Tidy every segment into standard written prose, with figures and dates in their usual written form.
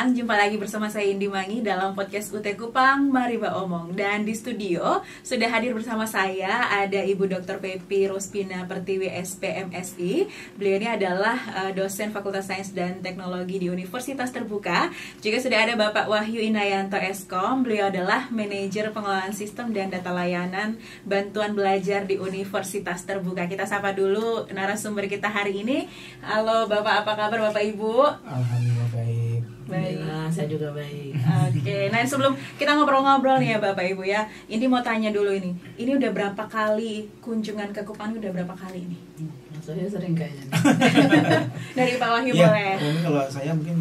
Kupang, jumpa lagi bersama saya Indi Mangi dalam podcast UT Kupang, Mari Ba Omong. Dan di studio sudah hadir bersama saya ada Ibu Dr. Pepi Rospina Pertiwi SPMSI. Beliau ini adalah dosen Fakultas Sains dan Teknologi di Universitas Terbuka. Juga sudah ada Bapak Wahyu Inayanto Eskom. Beliau adalah manajer pengelolaan sistem dan data layanan bantuan belajar di Universitas Terbuka. Kita sapa dulu narasumber kita hari ini. Halo Bapak, apa kabar Bapak Ibu? Alhamdulillah baik. Baik, saya juga baik. Oke, nah sebelum kita ngobrol-ngobrol nih ya Bapak Ibu ya, ini mau tanya dulu ini udah berapa kali kunjungan ke Kupang, udah berapa kali ini? Saya sering kayaknya. Dari Pak Wahyu Ya, boleh. mungkin kalau saya mungkin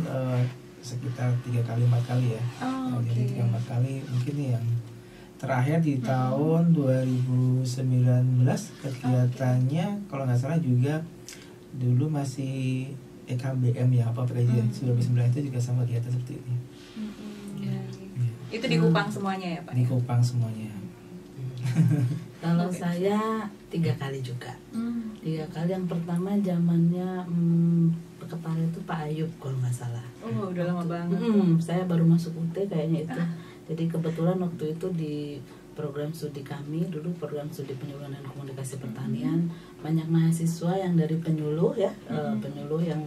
sekitar 3 kali 4 kali ya. Oh, Jadi oke. 3-4 kali mungkin yang terakhir di tahun 2019 kegiatannya kalau nggak salah juga dulu masih EKBM ya apa PKJ 2009 itu juga sama kegiatan seperti ini. Ya. Itu di Kupang semuanya ya Pak? Di Kupang semuanya. Kalau saya 3 kali juga. 3 kali, yang pertama zamannya kepala itu Pak Ayub kalau nggak salah. Oh, udah lama banget. Saya baru masuk UT kayaknya itu. Jadi kebetulan waktu itu di program studi kami dulu, program studi penyuluhan dan komunikasi pertanian, banyak mahasiswa yang dari penyuluh ya, penyuluh yang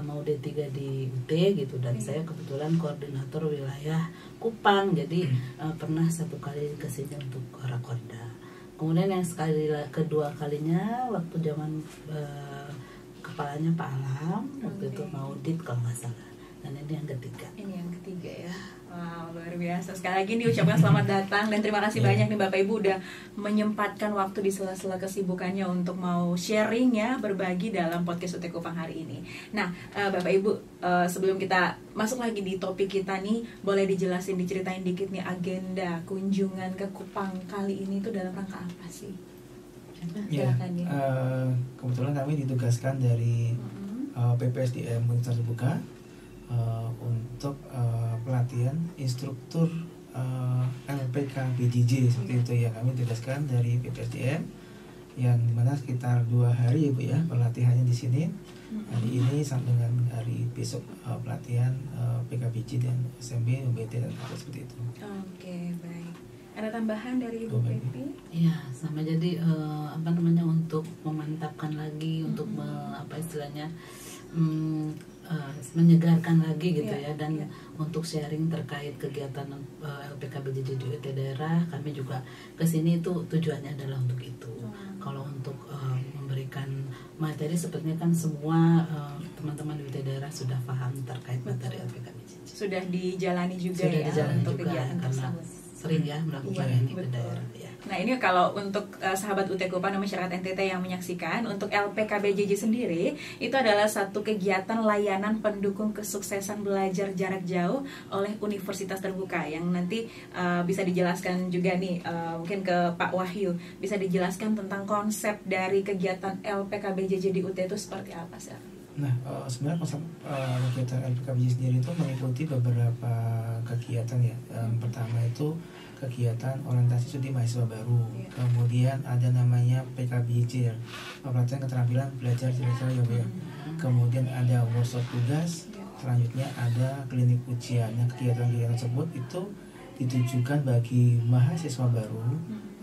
mau D3 di UT gitu, dan saya kebetulan koordinator wilayah Kupang, jadi pernah 1 kali ke sini untuk Rakorda. Kemudian yang kedua kalinya waktu zaman kepalanya Pak Alam, waktu itu mau audit kalau nggak salah. Dan ini yang ketiga. Ini yang ketiga ya. Wow, luar biasa. Sekali lagi diucapkan selamat datang dan terima kasih banyak nih Bapak Ibu udah menyempatkan waktu di sela-sela kesibukannya untuk mau sharing ya, berbagi dalam podcast UT Kupang hari ini. Nah, Bapak Ibu, sebelum kita masuk lagi di topik kita nih, boleh dijelasin, diceritain dikit nih agenda kunjungan ke Kupang kali ini itu dalam rangka apa sih? Ya, Silakan ya. kebetulan kami ditugaskan dari PPSDM Universitas Terbuka untuk pelatihan instruktur LPK BJJ seperti itu ya. Kami tugaskan dari PPSDM yang dimana sekitar 2 hari ya Bu ya pelatihannya di sini. Hari ini sampai dengan hari besok pelatihan PKBJ dan SMB, UBT dan apa seperti itu. Oke, baik. Ada tambahan dari Ibu Baik. Pepi? Iya, sama jadi untuk memantapkan lagi, untuk apa istilahnya menyegarkan lagi gitu ya, dan untuk sharing terkait kegiatan LPK BJJ di UT daerah, kami juga kesini itu tujuannya adalah untuk itu. Kalau untuk memberikan materi sepertinya kan semua teman-teman di UT daerah sudah paham terkait materi LPK BJJ. Sudah dijalani juga Sudah ya dijalani untuk juga, kegiatan karena tersebut. sering ya melakukan Iya, ini ke betul. daerah ya. Nah ini kalau untuk sahabat UT Kupang dan masyarakat NTT yang menyaksikan, untuk LPKBJJ sendiri itu adalah satu kegiatan layanan pendukung kesuksesan belajar jarak jauh oleh Universitas Terbuka, yang nanti bisa dijelaskan juga nih mungkin ke Pak Wahyu, bisa dijelaskan tentang konsep dari kegiatan LPKBJJ di UT itu seperti apa sih? Nah, sebenarnya konsep kegiatan LPKBJ sendiri itu mengikuti beberapa kegiatan ya. Yang pertama itu kegiatan orientasi studi mahasiswa baru. Kemudian ada namanya PKBJ ya, pelatihan keterampilan belajar jarak jauh ya Bu ya. Kemudian ada workshop tugas. Selanjutnya ada klinik ujian. Nah, kegiatan-kegiatan tersebut itu ditujukan bagi mahasiswa baru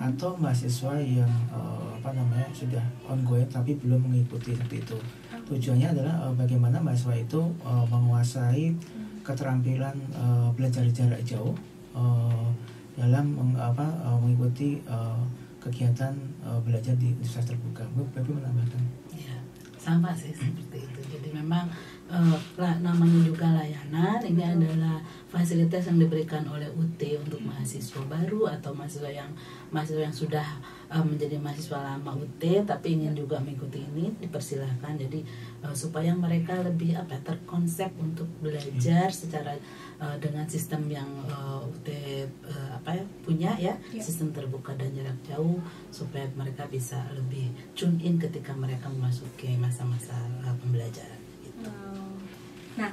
atau mahasiswa yang sudah ongoing tapi belum mengikuti seperti itu. Tujuannya adalah bagaimana mahasiswa itu menguasai keterampilan belajar jarak jauh dalam mengikuti kegiatan belajar di Universitas Terbuka. Bapak menambahkan? Ya, sama sih seperti itu. Jadi memang namanya juga layanan, ini adalah fasilitas yang diberikan oleh UT untuk mahasiswa baru atau mahasiswa yang sudah menjadi mahasiswa lama UT tapi ingin juga mengikuti ini, dipersilahkan. Jadi supaya mereka lebih terkonsep untuk belajar secara dengan sistem yang UT punya ya, sistem terbuka dan jarak jauh, supaya mereka bisa lebih tune in ketika mereka memasuki masa-masa pembelajaran gitu. Nah,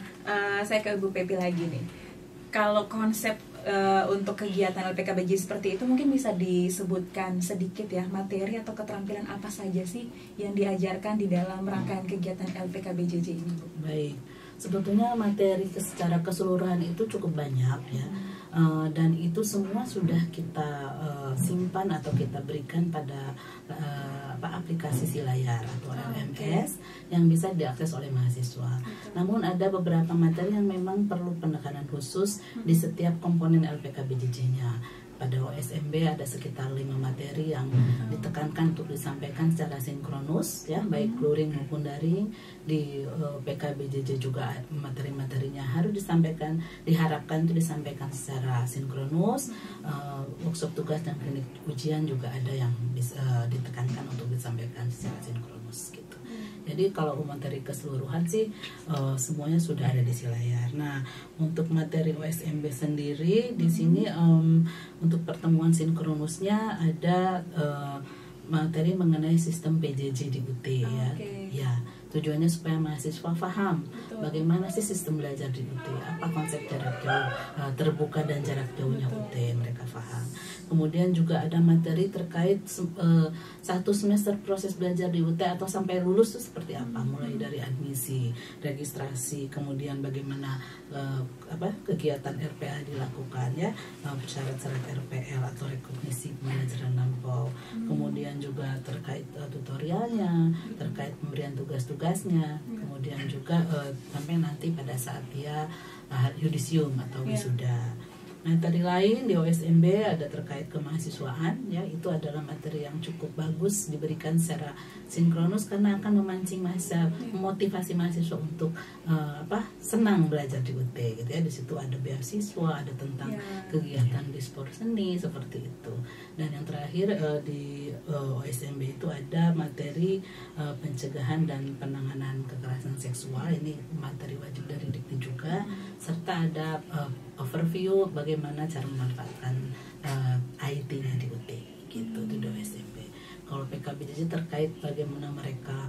saya ke Bu Pepi lagi nih. Kalau konsep untuk kegiatan LPKBJ seperti itu mungkin bisa disebutkan sedikit ya, materi atau keterampilan apa saja sih yang diajarkan di dalam rangkaian kegiatan LPKBJJ ini, Bu? Baik, sebetulnya materi secara keseluruhan itu cukup banyak ya. Dan itu semua sudah kita simpan atau kita berikan pada aplikasi Silayar atau LMS yang bisa diakses oleh mahasiswa. Namun ada beberapa materi yang memang perlu penekanan khusus di setiap komponen LPKBJJ-nya. Pada OSMB ada sekitar 5 materi yang ditekankan untuk disampaikan secara sinkronus ya, baik luring maupun daring. Di PKBJJ juga materi-materinya harus disampaikan, diharapkan itu disampaikan secara sinkronus. Workshop tugas dan klinik ujian juga ada yang bisa ditekankan untuk disampaikan secara sinkronus gitu. Jadi kalau materi keseluruhan sih semuanya sudah ada di Silayar. Nah, untuk materi OSMB sendiri di sini untuk pertemuan sinkronusnya ada materi mengenai sistem PJJ di UT ya. Ya, tujuannya supaya mahasiswa paham bagaimana sih sistem belajar di UT, apa konsep jarak jauh, terbuka dan jarak jauhnya UT, mereka paham. Kemudian juga ada materi terkait 1 semester proses belajar di UT atau sampai lulus itu seperti apa, mulai dari admisi, registrasi, kemudian bagaimana kegiatan RPA dilakukan ya, syarat-syarat RPL atau rekognisi pembelajaran lampau. Kemudian juga terkait tutorialnya, terkait pemberian tugas-tugasnya, kemudian juga sampai nanti pada saat dia yudisium atau wisuda. Materi lain di OSMB ada terkait kemahasiswaan ya, itu adalah materi yang cukup bagus diberikan secara sinkronus karena akan memancing memotivasi mahasiswa untuk senang belajar di UT gitu ya. Di situ ada beasiswa, ada tentang kegiatan di sport seni seperti itu. Dan yang terakhir di OSMB itu ada materi pencegahan dan penanganan kekerasan seksual, ini materi wajib dari Dikti juga, serta ada overview bagaimana cara memanfaatkan IT-nya di UT gitu di OSMB. Kalau PKBJJ terkait bagaimana mereka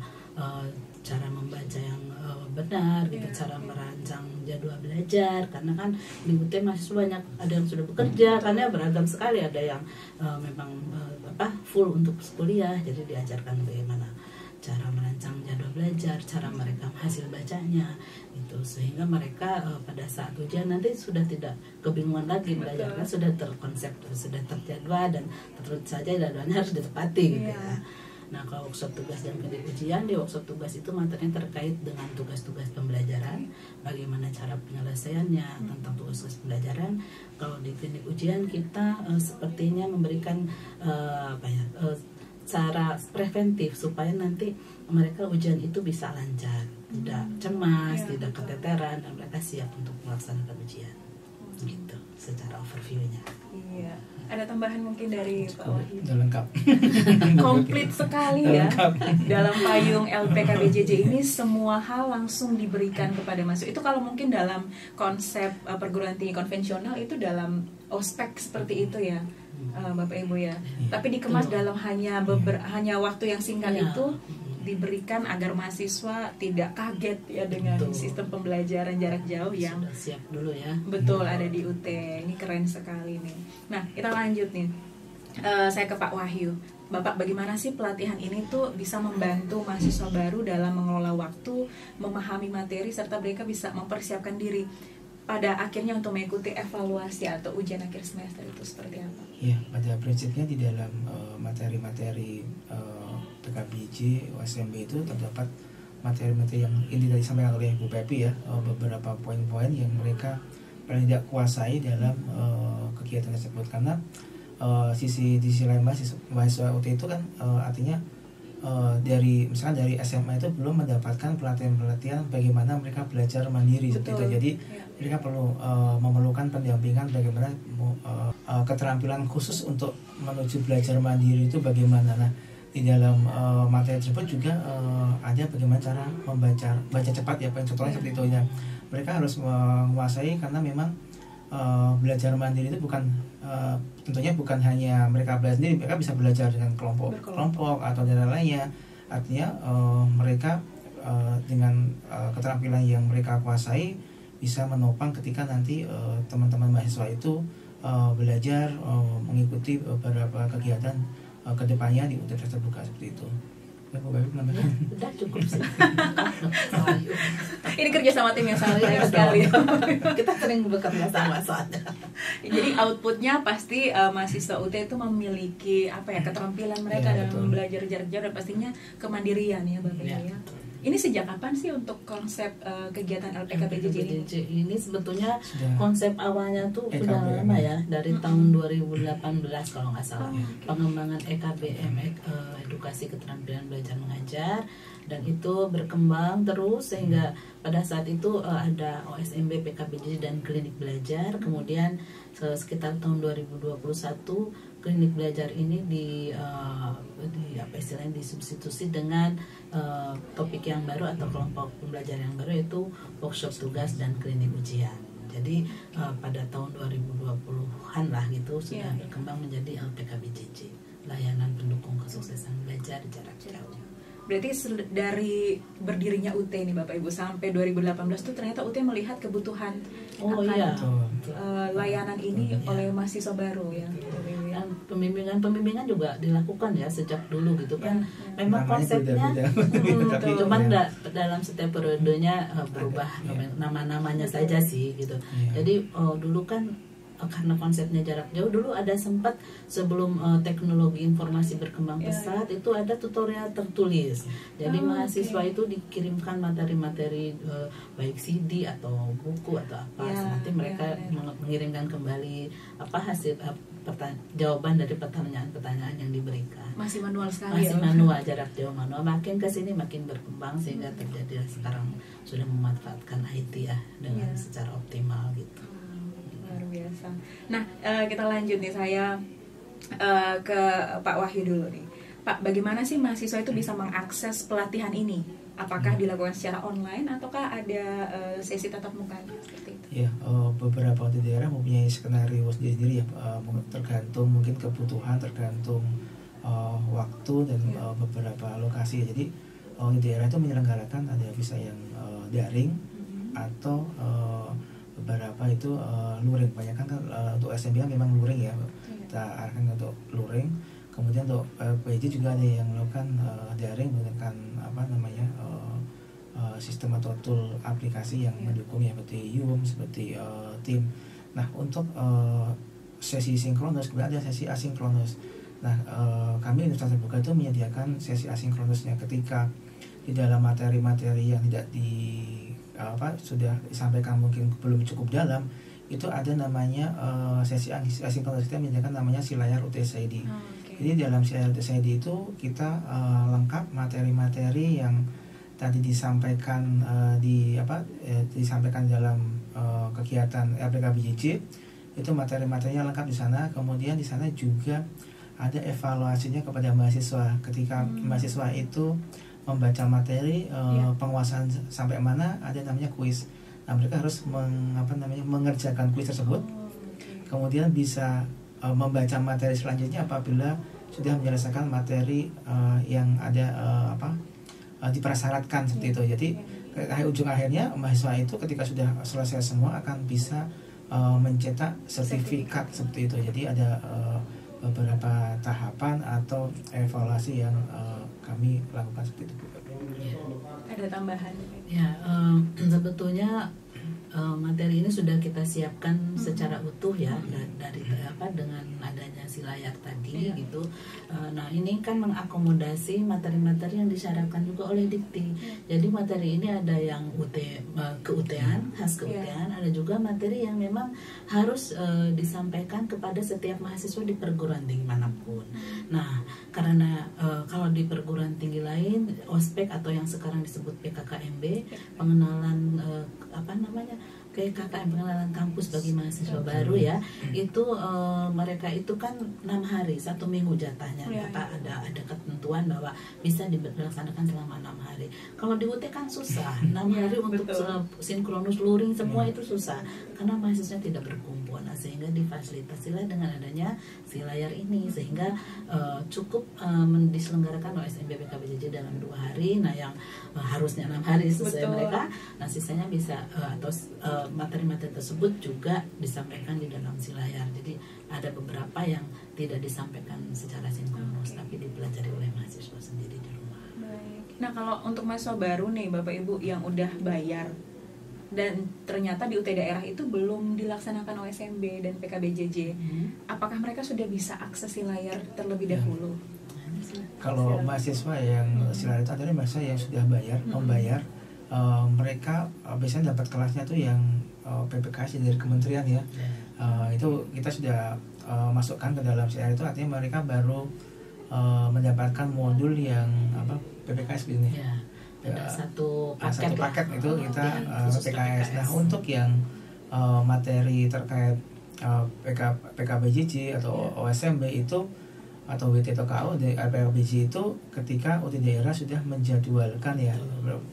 cara membaca yang benar gitu, cara merancang jadwal belajar, karena kan di UT masih banyak, ada yang sudah bekerja karena beragam sekali, ada yang memang full untuk kuliah, jadi diajarkan bagaimana cara merancang jadwal belajar, cara mereka hasil bacanya itu, sehingga mereka pada saat ujian nanti sudah tidak kebingungan lagi belajarnya, sudah terkonsep, sudah terjadwal dan tentu saja jadwalnya harus ditepati gitu ya. Nah, kalau workshop tugas dan klinik ujian, di workshop tugas itu materinya terkait dengan tugas-tugas pembelajaran, bagaimana cara penyelesaiannya tentang tugas pembelajaran. Kalau di klinik ujian kita sepertinya memberikan cara preventif supaya nanti mereka ujian itu bisa lancar, tidak cemas, tidak keteteran, dan mereka siap untuk melaksanakan ujian. Gitu secara overview-nya. Iya. Ada tambahan mungkin dari Pak Wahyu? Udah lengkap. Komplit sekali ya. Dalam payung LPKBJJ ini semua hal langsung diberikan kepada mahasiswa. Itu kalau mungkin dalam konsep perguruan tinggi konvensional itu dalam ospek seperti itu ya, Bapak Ibu ya. Tapi dikemas dalam hanya waktu yang singkat itu, diberikan agar mahasiswa tidak kaget ya dengan sistem pembelajaran jarak jauh yang sudah siap dulu ya. Betul, ada di UT. Ini keren sekali nih. Nah, kita lanjut nih. Saya ke Pak Wahyu. Bapak, bagaimana sih pelatihan ini tuh bisa membantu mahasiswa baru dalam mengelola waktu, memahami materi, serta mereka bisa mempersiapkan diri pada akhirnya untuk mengikuti evaluasi atau ujian akhir semester itu seperti apa? Ya, pada prinsipnya di dalam materi-materi PKBJ, OSMB itu terdapat materi-materi yang ini tadi disampaikan oleh Bu Pepi ya, beberapa poin-poin yang mereka paling tidak kuasai dalam kegiatan tersebut, karena di sisi lain mahasiswa UT itu kan artinya misalkan dari SMA itu belum mendapatkan pelatihan-pelatihan bagaimana mereka belajar mandiri seperti itu. Jadi mereka perlu memerlukan pendampingan bagaimana keterampilan khusus untuk menuju belajar mandiri itu bagaimana. Nah, di dalam materi tersebut juga ada bagaimana cara baca cepat ya, contohnya seperti itu ya. Mereka harus menguasai, karena memang belajar mandiri itu tentunya bukan hanya mereka belajar sendiri, mereka bisa belajar dengan kelompok atau daerah lainnya. Artinya mereka dengan keterampilan yang mereka kuasai bisa menopang ketika nanti teman-teman mahasiswa itu belajar mengikuti beberapa kegiatan kedepannya di UT terbuka seperti itu. Ya, Bu Bayu menambahkan. Ya, udah cukup sih. Ini kerja sama tim yang sangat baik Iya, sekali. Kita sering bekerja sama soalnya. Jadi outputnya pasti mahasiswa UT itu memiliki apa ya, keterampilan mereka Iya, dalam betul. belajar jarak jauh dan pastinya kemandirian ya Bapak Iya, ya. betul. Ini sejak kapan sih untuk konsep kegiatan LPK PJJ ini? PJJ ini sebetulnya Sudah. konsep awalnya tuh sudah EKBM. lama ya, dari tahun 2018 kalau nggak salah. Oh, oke. Pengembangan EKBM, edukasi keterampilan belajar mengajar, dan itu berkembang terus sehingga pada saat itu ada OSMB, PKBJ dan klinik belajar. Kemudian sekitar tahun 2021 klinik belajar ini di apa istilahnya disubstitusi dengan topik yang baru atau kelompok pembelajaran yang baru, yaitu workshop tugas dan klinik ujian. Jadi pada tahun 2020-an lah gitu sudah Iya. berkembang menjadi LPK-BJJ, layanan pendukung kesuksesan belajar jarak jauh. Berarti dari berdirinya UT ini Bapak Ibu sampai 2018 tuh ternyata UT melihat kebutuhan Oh akan iya. layanan ini Iya. oleh mahasiswa baru ya. Dan pembimbingan juga dilakukan ya sejak dulu gitu kan. Ya. Memang Namanya konsepnya beda-beda. tapi Tapi cuman ya. dalam setiap periodenya berubah Ada, ya. nama-namanya saja sih gitu. Iya. Jadi dulu kan karena konsepnya jarak jauh, dulu ada sempat sebelum teknologi informasi berkembang Ya, pesat itu ada tutorial tertulis. Jadi Oh, mahasiswa oke. itu dikirimkan materi-materi baik CD atau buku atau apa. Ya, Nanti mereka ya. mengirimkan kembali apa hasil jawaban dari pertanyaan-pertanyaan yang diberikan. Masih manual sekali Masih ya. manual, jarak jauh manual. Makin ke sini makin berkembang sehingga terjadi sekarang sudah memanfaatkan IT ya dengan Iya. secara optimal gitu. Luar biasa. Nah, kita lanjut nih, saya ke Pak Wahyu dulu nih. Pak, bagaimana sih mahasiswa itu bisa mengakses pelatihan ini? Apakah dilakukan secara online ataukah ada sesi tatap muka seperti itu? Ya, beberapa di daerah mempunyai skenario sendiri-sendiri ya, tergantung mungkin kebutuhan, tergantung waktu dan Ya. beberapa lokasi. Jadi di daerah itu menyelenggarakan ada bisa yang daring atau beberapa itu luring. Banyak kan untuk SMB kan memang luring ya, kita arahkan untuk luring. Kemudian untuk PJ juga ada yang melakukan daring menggunakan apa namanya sistem atau tool aplikasi yang mendukung ya, seperti Zoom, seperti Team. Nah, untuk sesi sinkronus kemudian ada sesi asinkronus. Nah, kami Universitas Terbuka itu menyediakan sesi asinkronusnya ketika di dalam materi-materi yang tidak sudah disampaikan mungkin belum cukup dalam, itu ada namanya sesi asinkronus. Kita menyediakan namanya si layar UTSID. Jadi dalam si layar UTSID itu kita lengkap materi-materi yang tadi disampaikan disampaikan dalam kegiatan LPK BJJ. Itu materi-materinya lengkap di sana. Kemudian di sana juga ada evaluasinya kepada mahasiswa ketika mahasiswa itu membaca materi penguasaan sampai mana, ada namanya kuis. Nah, mereka harus mengerjakan kuis tersebut. Kemudian bisa membaca materi selanjutnya apabila sudah menyelesaikan materi yang ada dipersyaratkan seperti itu. Jadi ujung akhirnya mahasiswa itu ketika sudah selesai semua akan bisa mencetak sertifikat seperti itu. Jadi ada beberapa tahapan atau evaluasi yang kami lakukan seperti itu. Ada tambahan? Ya, sebetulnya materi ini sudah kita siapkan secara utuh ya dari dengan adanya si layar tadi gitu. Nah, ini kan mengakomodasi materi-materi yang disyaratkan juga oleh Dikti. Jadi materi ini ada yang ke-UT-an, khas ke-UT-an, ada juga materi yang memang harus disampaikan kepada setiap mahasiswa di perguruan tinggi manapun. Nah, karena kalau di perguruan tinggi lain, ospek atau yang sekarang disebut PKKMB, pengenalan PKKM, pengenalan kampus bagi mahasiswa baru ya, itu mereka itu kan 6 hari, 1 minggu jatahnya. Maka ada ketentuan bahwa bisa dilaksanakan selama 6 hari. Kalau di UT kan susah, 6 hari untuk sinkronus luring semua itu susah karena mahasiswa tidak berkumpul. Nah, sehingga difasilitasilah dengan adanya si layar ini, sehingga cukup diselenggarakan OSMB PKBJJ dalam 2 hari. Nah, yang harusnya 6 hari selesai mereka, nah sisanya bisa atau materi-materi tersebut juga disampaikan di dalam si layar. Jadi ada beberapa yang tidak disampaikan secara sinkronus tapi dipelajari oleh mahasiswa sendiri di rumah. Baik. Nah, kalau untuk mahasiswa baru nih Bapak Ibu yang udah bayar dan ternyata di UT daerah itu belum dilaksanakan OSMB dan PKBJJ, apakah mereka sudah bisa akses layar terlebih dahulu? Kalau mahasiswa yang silar itu adalah mahasiswa yang sudah membayar, mereka biasanya dapat kelasnya tuh yang PPKS dari kementerian ya. Itu kita sudah masukkan ke dalam silar itu, artinya mereka baru mendapatkan modul yang PPKS begini. Ada satu paket itu kita PPKS. Nah, untuk yang materi terkait PKBJJ atau OSMB itu atau WT atau KO di PKBJJ itu ketika UT daerah sudah menjadwalkan ya,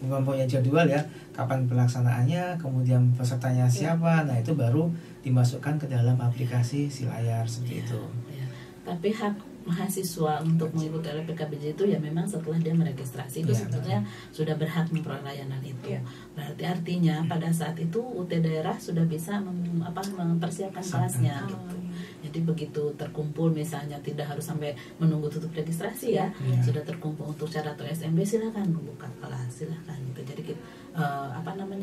mempunyai jadwal ya, kapan pelaksanaannya, kemudian pesertanya siapa, nah itu baru dimasukkan ke dalam aplikasi Silayar seperti itu. Tapi hak mahasiswa untuk mengikuti PKBJJ itu ya memang setelah dia meregistrasi itu sebetulnya sudah berhak memperoleh layanan itu. Berarti artinya pada saat itu UT daerah sudah bisa mempersiapkan kelasnya gitu. Jadi begitu terkumpul misalnya tidak harus sampai menunggu tutup registrasi ya, sudah terkumpul untuk syarat OSMB silakan buka kelas silakan gitu. Jadi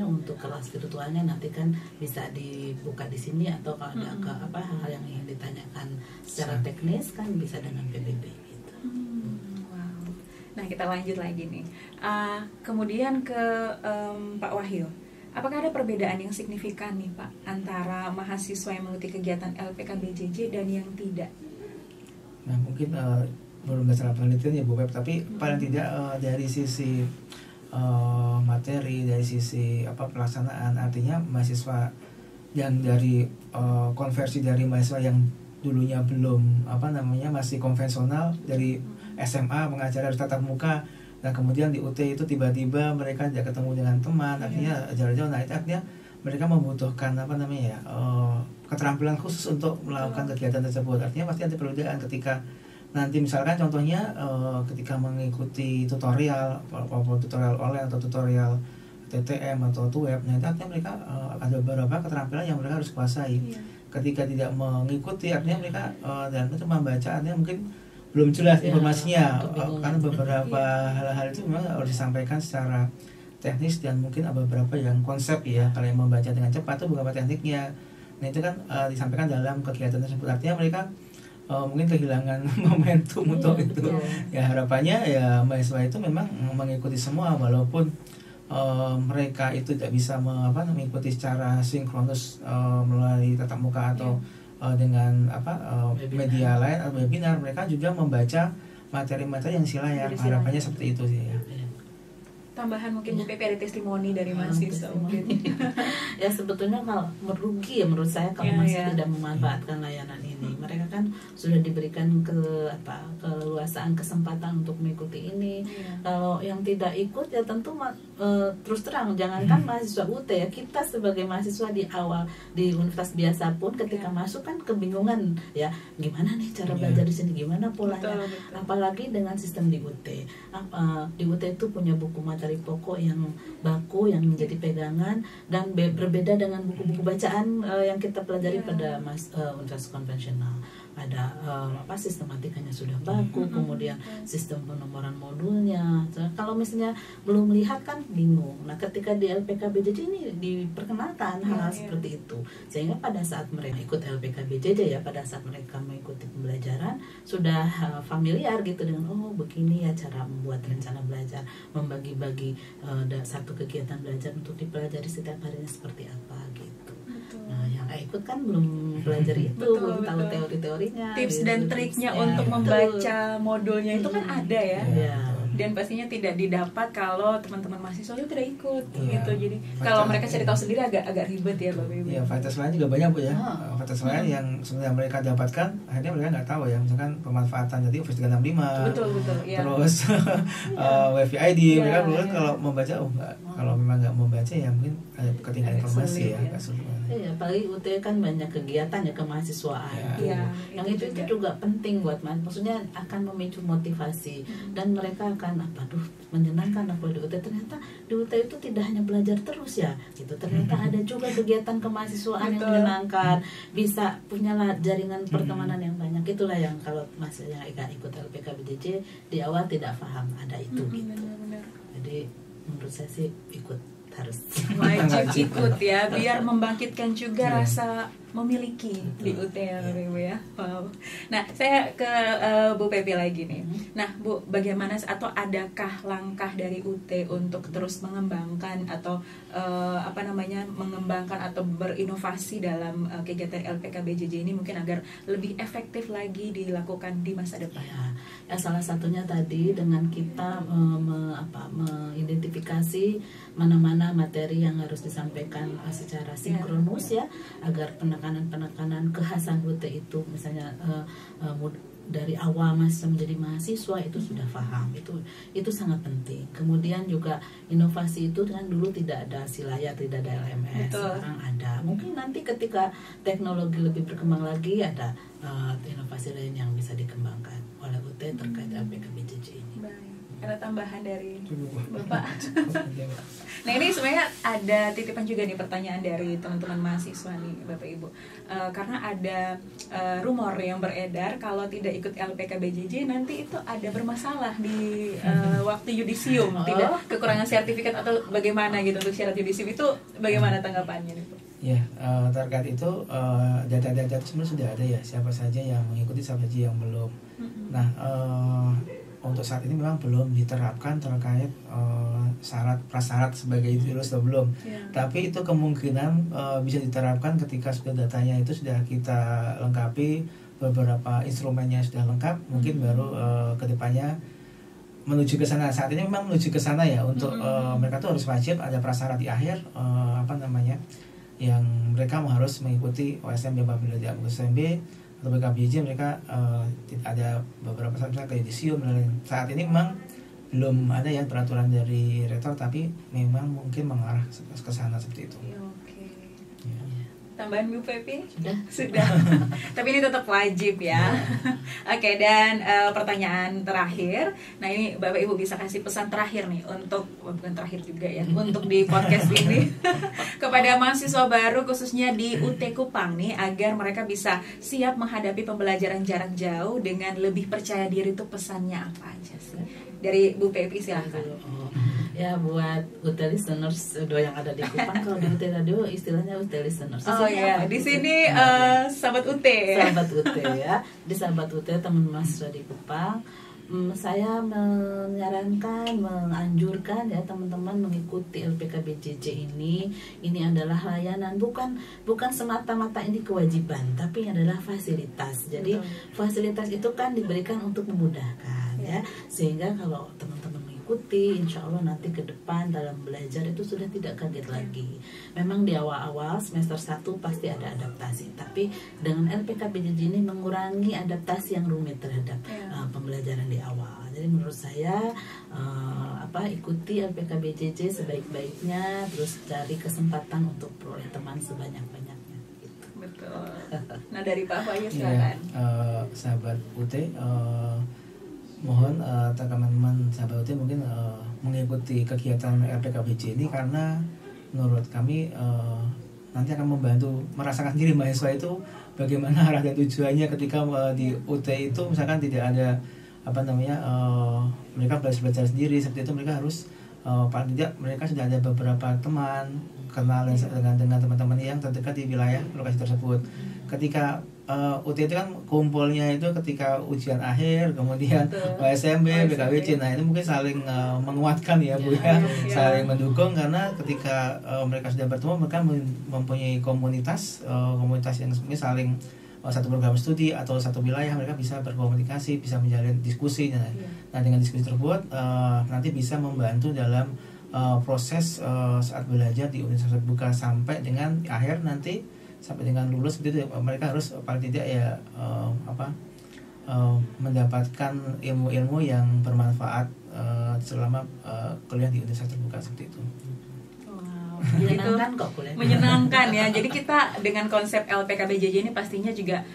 untuk kelas virtualnya nanti kan bisa dibuka di sini atau kalau ada hal-hal yang ingin ditanyakan secara teknis kan bisa dengan PBB gitu. Wow. Nah, kita lanjut lagi nih. Kemudian ke Pak Wahyu. Apakah ada perbedaan yang signifikan nih Pak antara mahasiswa yang mengikuti kegiatan LPKBJJ dan yang tidak? Nah, mungkin belum secara penelitian ya Bu Pep, tapi paling tidak dari sisi materi, dari sisi pelaksanaan, artinya mahasiswa yang dari konversi dari mahasiswa yang dulunya belum masih konvensional dari SMA mengajar harus tatap muka, nah kemudian di UT itu tiba-tiba mereka tidak ketemu dengan teman, artinya jarak jauh, nah itu artinya mereka membutuhkan keterampilan khusus untuk melakukan kegiatan tersebut. Artinya pasti ada perbedaan ketika nanti misalkan contohnya ketika mengikuti tutorial online atau tutorial TTM atau web, nah itu artinya mereka ada beberapa keterampilan yang mereka harus kuasai. Ketika tidak mengikuti, artinya mereka dan itu membaca, artinya mungkin belum jelas informasinya, karena beberapa hal-hal itu memang harus disampaikan secara teknis dan mungkin ada beberapa yang konsep ya, kalau yang membaca dengan cepat itu beberapa tekniknya. Nah itu kan disampaikan dalam kegiatan tersebut, artinya mereka mungkin kehilangan momentum untuk itu. Ya harapannya ya mahasiswa itu memang mengikuti semua, walaupun mereka itu tidak bisa mengikuti secara sinkronus melalui tatap muka atau dengan media lain atau webinar, mereka juga membaca materi-materi yang silayar. Harapannya seperti itu sih ya. Tambahan mungkin Bu Pepe ada testimoni dari mahasiswa mungkin. Ya sebetulnya kalau merugi ya menurut saya kalau masih tidak memanfaatkan layanan ini. Mereka kan sudah diberikan keleluasaan kesempatan untuk mengikuti ini. Kalau yang tidak ikut ya tentu terus terang jangankan mahasiswa UT ya, kita sebagai mahasiswa di awal di universitas biasa pun ketika masuk kan kebingungan ya, gimana nih cara belajar di sini, gimana polanya. Betul. Apalagi dengan sistem di UT. Di UT itu punya buku materi pokok yang baku yang menjadi pegangan dan berbeda dengan buku-buku bacaan yang kita pelajari pada universitas konvensional. Ada sistematikanya sudah baku, kemudian sistem penomoran modulnya. Kalau misalnya belum melihat kan bingung. Nah, ketika di LPKBJJ ini diperkenalkan hal seperti itu, sehingga pada saat mereka ikut LPKBJJ ya, pada saat mereka mengikuti pembelajaran sudah familiar gitu dengan begini ya cara membuat rencana belajar, membagi-bagi satu kegiatan belajar untuk dipelajari setiap harinya seperti apa gitu. Nah, yang ikut kan belum belajar itu, belum tahu teori-teorinya. Tips dan triknya untuk membaca modulnya itu kan ada ya. Dan pastinya tidak didapat kalau teman-teman mahasiswa itu tidak ikut gitu. Jadi kalau mereka cari tahu sendiri agak ribet ya Bapak Ibu. Iya, fasilitas lain juga banyak Bu ya. Fasilitas lain yang sebenarnya mereka dapatkan akhirnya mereka nggak tahu ya. Misalkan pemanfaatan jadi Office 365. Betul ya. Terus WiFi ID mereka dulu kalau membaca kalau memang nggak mau baca ya mungkin ada ketinggalan Agak informasi sulit, ya, ya. agak sulit. Iya, apalagi UT kan banyak kegiatan ya kemahasiswaan Ya. tuh. Iya, Yang itu itu juga penting buat maksudnya akan memicu motivasi dan mereka akan menyenangkan aku di UT. Ternyata di UT itu tidak hanya belajar terus ya, gitu. Ternyata ada juga kegiatan kemahasiswaan yang Betul. menyenangkan, bisa punya jaringan pertemanan yang banyak. Itulah yang kalau yang ikut LPKBJJ di awal tidak paham ada itu gitu. Benar-benar. Jadi menurut saya sih ikut harus. Wajib ikut ya, biar membangkitkan juga Iya. rasa memiliki di UT ya Bapak Ibu ya. Wow. Nah, saya ke Bu Pepi lagi nih. Nah, Bu, bagaimana atau adakah langkah dari UT untuk terus mengembangkan atau mengembangkan atau berinovasi dalam kegiatan LPKBJJ ini mungkin agar lebih efektif lagi dilakukan di masa depan? Ya salah satunya tadi dengan kita mengidentifikasi mana-mana materi yang harus disampaikan secara sinkronus ya, agar penekanan kekhasan UT itu misalnya dari awal menjadi mahasiswa itu sudah paham, itu sangat penting. Kemudian juga inovasi itu kan dulu tidak ada Silayar, tidak ada LMS. Betul. Sekarang ada. Mungkin nanti ketika teknologi lebih berkembang lagi ada inovasi lain yang bisa dikembangkan oleh UT terkait LPKBJJ ini. Baik. Ada tambahan dari Cukup. Bapak? Nah, ini sebenarnya ada titipan juga nih, pertanyaan dari teman-teman mahasiswa nih Bapak Ibu. Karena ada rumor yang beredar kalau tidak ikut LPKBJJ nanti itu ada bermasalah di waktu yudisium, tidak kekurangan sertifikat atau bagaimana gitu untuk syarat yudisium, itu bagaimana tanggapannya nih Bu? Ya, terkait itu data-data itu sebenarnya sudah ada ya, siapa saja yang mengikuti, siapa saja yang belum. Nah, untuk saat ini memang belum diterapkan terkait syarat prasyarat sebagai jurus atau belum. Tapi itu kemungkinan bisa diterapkan ketika sudah datanya itu sudah kita lengkapi, beberapa instrumennya sudah lengkap, mungkin baru kedepannya menuju ke sana. Saat ini memang menuju ke sana ya, untuk mereka tuh harus wajib ada prasyarat di akhir yang mereka harus mengikuti OSMB apabila tidak OSMB atau BKBJJ mereka ada beberapa misalnya kayak yudisium. Saat ini memang belum ada ya peraturan dari rektor, tapi memang mungkin mengarah ke sana seperti itu. Oke. Ya. Tambahan Bu Pepi? Sudah. Tapi ini tetap wajib ya. Oke, dan pertanyaan terakhir. Nah, ini Bapak Ibu bisa kasih pesan terakhir nih untuk, bukan terakhir juga ya, untuk di podcast ini kepada mahasiswa baru khususnya di UT Kupang nih, agar mereka bisa siap menghadapi pembelajaran jarak jauh dengan lebih percaya diri. Itu pesannya apa aja sih? Dari Bu Pepi silahkan. Ya, buat UT listeners yang ada di Kupang, kalau di UT Radio istilahnya UT listeners. Oh ya, di sini sahabat UT. Sahabat UT ya, di sahabat UT teman mahasiswa di Kupang, saya menyarankan, menganjurkan ya teman-teman mengikuti LPKBJJ ini. Ini adalah layanan, bukan semata-mata ini kewajiban, tapi adalah fasilitas. Jadi fasilitas itu kan diberikan untuk memudahkan ya, sehingga kalau teman-teman mengikuti, insya Allah nanti ke depan dalam belajar itu sudah tidak kaget lagi. Memang di awal-awal semester 1 pasti ada adaptasi, tapi dengan LPKBJJ ini mengurangi adaptasi yang rumit terhadap pembelajaran di awal. Jadi menurut saya ikuti LPKBJJ sebaik-baiknya, terus cari kesempatan untuk peroleh teman sebanyak-banyaknya. Gitu. Betul. Nah, dari Pak Fahya silakan. Sahabat UT, mohon teman-teman sahabat UT mungkin mengikuti kegiatan LPKBJJ ini, karena menurut kami nanti akan membantu merasakan diri mahasiswa itu bagaimana arah dan tujuannya ketika di UT itu misalkan tidak ada mereka belajar sendiri seperti itu. Mereka harus paling tidak mereka sudah ada beberapa teman, kenal dengan teman-teman yang terdekat di wilayah lokasi tersebut. Ketika UT itu kan kumpulnya itu ketika ujian akhir, kemudian OSMB, BKWC. Nah, itu mungkin saling menguatkan ya Bu ya, saling mendukung, karena ketika mereka sudah bertemu mereka mempunyai komunitas yang mungkin saling satu program studi atau satu wilayah, mereka bisa berkomunikasi, bisa menjalin diskusi. Nah, dengan diskusi tersebut nanti bisa membantu dalam proses saat belajar di universitas terbuka sampai dengan akhir nanti, sampai dengan lulus gitu. Mereka harus paling tidak ya mendapatkan ilmu-ilmu yang bermanfaat selama kuliah di universitas terbuka seperti itu. menyenangkan kok kuliah. Menyenangkan ya. Jadi kita dengan konsep LPKBJJ ini pastinya juga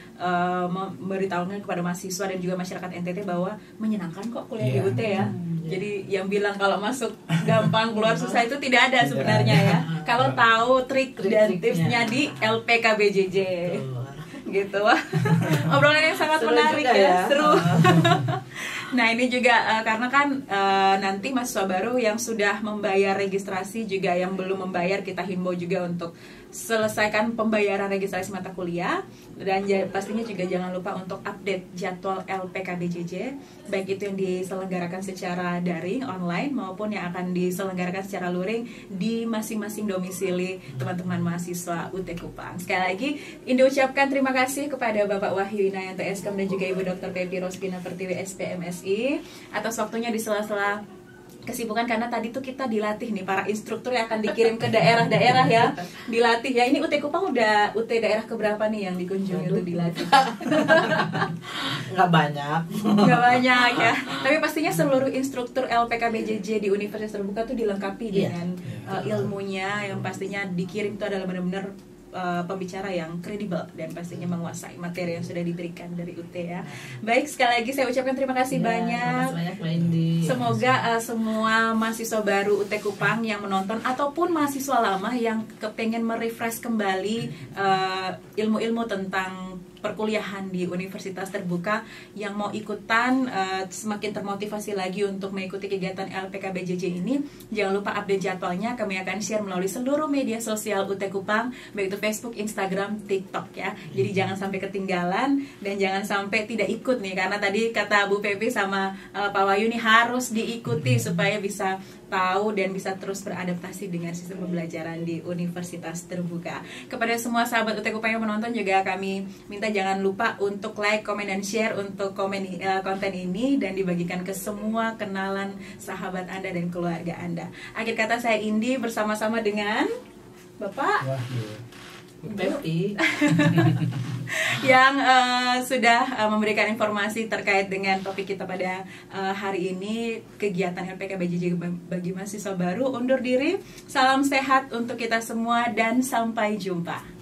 memberitahukan kepada mahasiswa dan juga masyarakat NTT bahwa menyenangkan kok kuliah di UT ya. Jadi yang bilang kalau masuk gampang keluar susah itu tidak ada sebenarnya ya. Kalau tahu trik dan tipsnya di LPKBJJ. Gitu. Obrolan yang sangat seru menarik ya. Seru. Nah ini juga karena kan nanti mahasiswa baru yang sudah membayar registrasi juga yang belum membayar kita himbau juga untuk selesaikan pembayaran registrasi mata kuliah dan pastinya juga jangan lupa untuk update jadwal LPKBJJ baik itu yang diselenggarakan secara daring online maupun yang akan diselenggarakan secara luring di masing-masing domisili teman-teman mahasiswa UT Kupang. Sekali lagi Indi ucapkan terima kasih kepada Bapak Wahyu Inayanto SKM dan juga Ibu Dr. Pepi Rospina Pertiwi SPMSI atas waktunya di sela-sela kesibukan karena tadi tuh kita dilatih nih para instruktur yang akan dikirim ke daerah-daerah ya dilatih ya. Ini UT Kupang udah UT daerah keberapa nih yang dikunjungi itu dilatih? Nggak banyak ya, tapi pastinya seluruh instruktur LPKBJJ di Universitas Terbuka tuh dilengkapi dengan ilmunya yang pastinya dikirim itu adalah benar-benar pembicara yang kredibel dan pastinya menguasai materi yang sudah diberikan dari UT ya. Baik, sekali lagi saya ucapkan terima kasih banyak. Semoga semua mahasiswa baru UT Kupang yang menonton ataupun mahasiswa lama yang kepengen merefresh kembali ilmu-ilmu tentang perkuliahan di Universitas Terbuka yang mau ikutan semakin termotivasi lagi untuk mengikuti kegiatan LPKBJJ ini. Jangan lupa update jadwalnya, kami akan share melalui seluruh media sosial UT Kupang, baik itu Facebook, Instagram, TikTok ya. Jadi jangan sampai ketinggalan dan jangan sampai tidak ikut nih, karena tadi kata Bu Pepi sama Pak Wahyu nih harus diikuti supaya bisa tahu dan bisa terus beradaptasi dengan sistem pembelajaran di Universitas Terbuka. Kepada semua sahabat UT Kupang yang menonton juga kami minta jangan lupa untuk like, comment, dan share untuk konten ini dan dibagikan ke semua kenalan sahabat Anda dan keluarga Anda. Akhir kata saya Indi bersama-sama dengan Bapak Pepi yang sudah memberikan informasi terkait dengan topik kita pada hari ini, kegiatan LPKBJJ bagi mahasiswa baru. Undur diri, salam sehat untuk kita semua dan sampai jumpa.